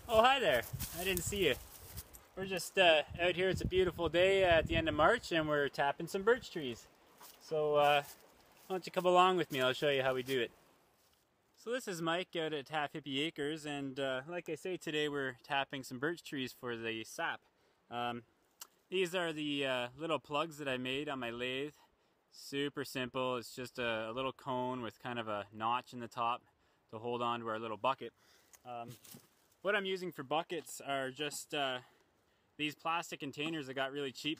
Oh, hi there. I didn't see you. We're just out here. It's a beautiful day at the end of March, and we're tapping some birch trees. So why don't you come along with me? I'll show you how we do it. So this is Mike out at Half Hippie Acres, and like I say, today we're tapping some birch trees for the sap. These are the little plugs that I made on my lathe. Super simple. It's just a little cone with kind of a notch in the top to hold on to our little bucket. What I'm using for buckets are just these plastic containers that got really cheap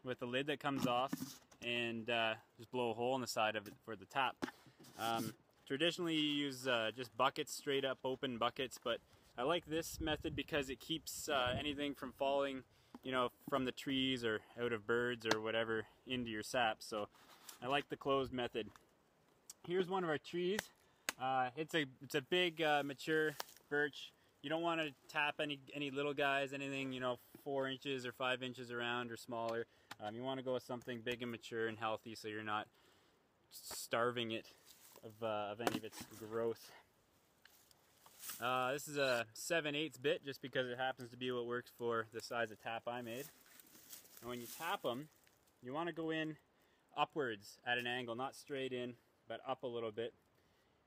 with the lid that comes off, and just blow a hole in the side of it for the tap. Traditionally you use just buckets, straight up open buckets, but I like this method because it keeps anything from falling, you know, from the trees or out of birds or whatever into your sap. So I like the closed method. Here's one of our trees. It's a big mature birch. You don't want to tap any little guys, anything, you know, 4 inches or 5 inches around or smaller. You want to go with something big and mature and healthy, so you're not starving it of any of its growth. This is a 7/8 bit, just because it happens to be what works for the size of tap I made. And when you tap them, you want to go in upwards at an angle, not straight in, but up a little bit.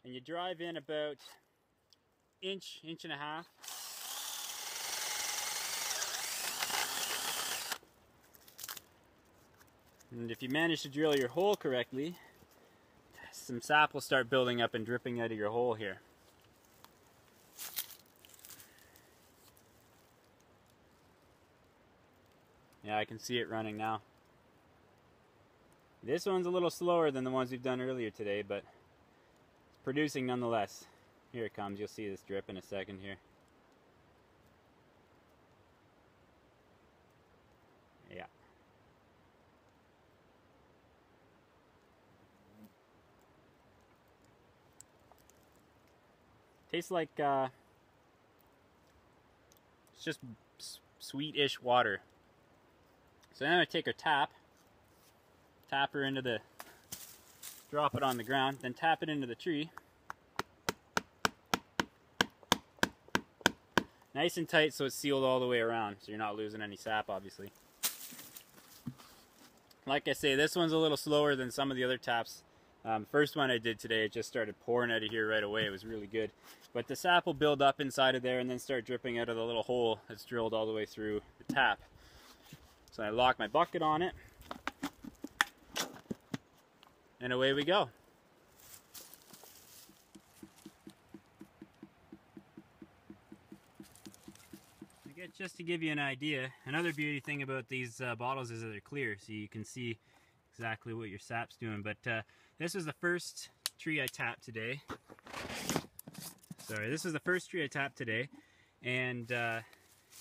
And you drive in about inch and a half. And if you manage to drill your hole correctly, some sap will start building up and dripping out of your hole here. Yeah, I can see it running now. This one's a little slower than the ones we've done earlier today, but it's producing nonetheless. Here it comes. You'll see this drip in a second here. Yeah. Tastes like it's just sweet-ish water. So then I'm gonna take our tap her into the, drop it on the ground, then tap it into the tree. Nice and tight so it's sealed all the way around, so you're not losing any sap, obviously. Like I say, this one's a little slower than some of the other taps. First one I did today, it just started pouring out of here right away. It was really good. But the sap will build up inside of there and then start dripping out of the little hole that's drilled all the way through the tap. So I lock my bucket on it, and away we go. Just to give you an idea, another beauty thing about these bottles is that they're clear, so you can see exactly what your sap's doing. But this was the first tree I tapped today. Sorry, this is the first tree I tapped today, and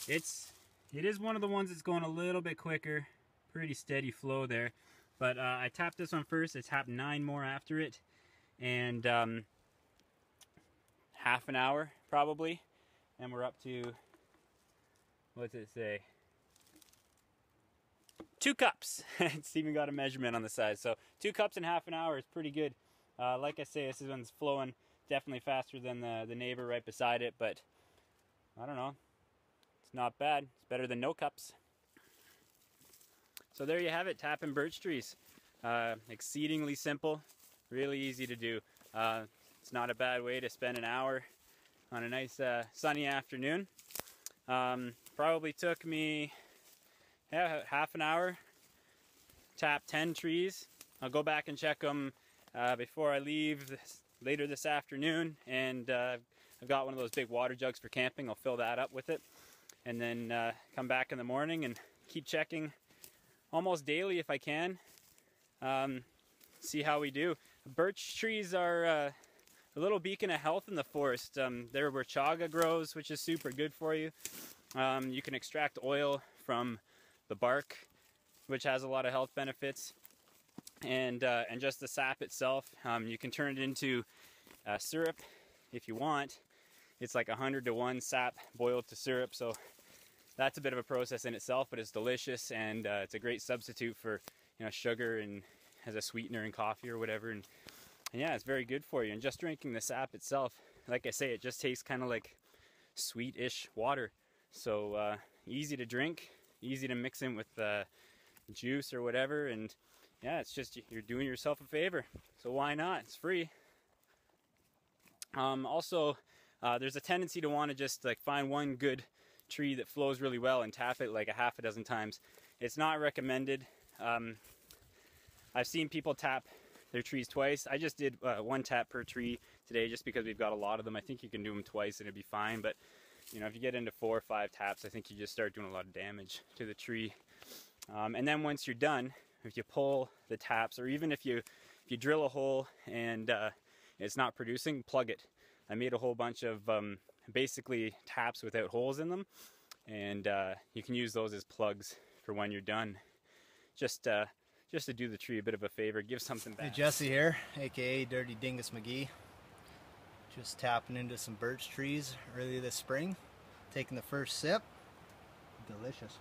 it is one of the ones that's going a little bit quicker, pretty steady flow there. But I tapped this one first. I tapped 9 more after it, and half an hour probably, and we're up to, what's it say? 2 cups. It's even got a measurement on the side. So 2 cups in half an hour is pretty good. Like I say, this one's flowing definitely faster than the neighbor right beside it, but I don't know. It's not bad. It's better than no cups. So there you have it, tapping birch trees. Exceedingly simple, really easy to do. It's not a bad way to spend an hour on a nice sunny afternoon. Probably took me half an hour, tap 10 trees. I'll go back and check them before I leave later this afternoon, and I've got one of those big water jugs for camping. I'll fill that up with it, and then come back in the morning and keep checking almost daily if I can. See how we do. Birch trees are a little beacon of health in the forest. They're where chaga grows, which is super good for you. You can extract oil from the bark, which has a lot of health benefits, and just the sap itself. You can turn it into syrup if you want. It's like 100 to 1 sap boiled to syrup, so that's a bit of a process in itself, but it's delicious, and it's a great substitute for, you know, sugar and as a sweetener in coffee or whatever. And yeah, it's very good for you. And just drinking the sap itself, like I say, it just tastes kind of like sweet-ish water. So easy to drink, easy to mix in with juice or whatever, and yeah, it's just you're doing yourself a favor. So why not? It's free. Also, there's a tendency to want to just like find one good tree that flows really well and tap it like a half a dozen times. It's not recommended. I've seen people tap their trees twice. I just did one tap per tree today just because we've got a lot of them. I think you can do them twice and it'd be fine, but you know, if you get into 4 or 5 taps, I think you just start doing a lot of damage to the tree. And then once you're done, if you pull the taps, or even if you drill a hole and it's not producing, plug it. I made a whole bunch of basically taps without holes in them, and you can use those as plugs for when you're done. Just to do the tree a bit of a favor, give something back. Hey, Jesse here, aka Dirty Dingus McGee. Just tapping into some birch trees early this spring. Taking the first sip. Delicious.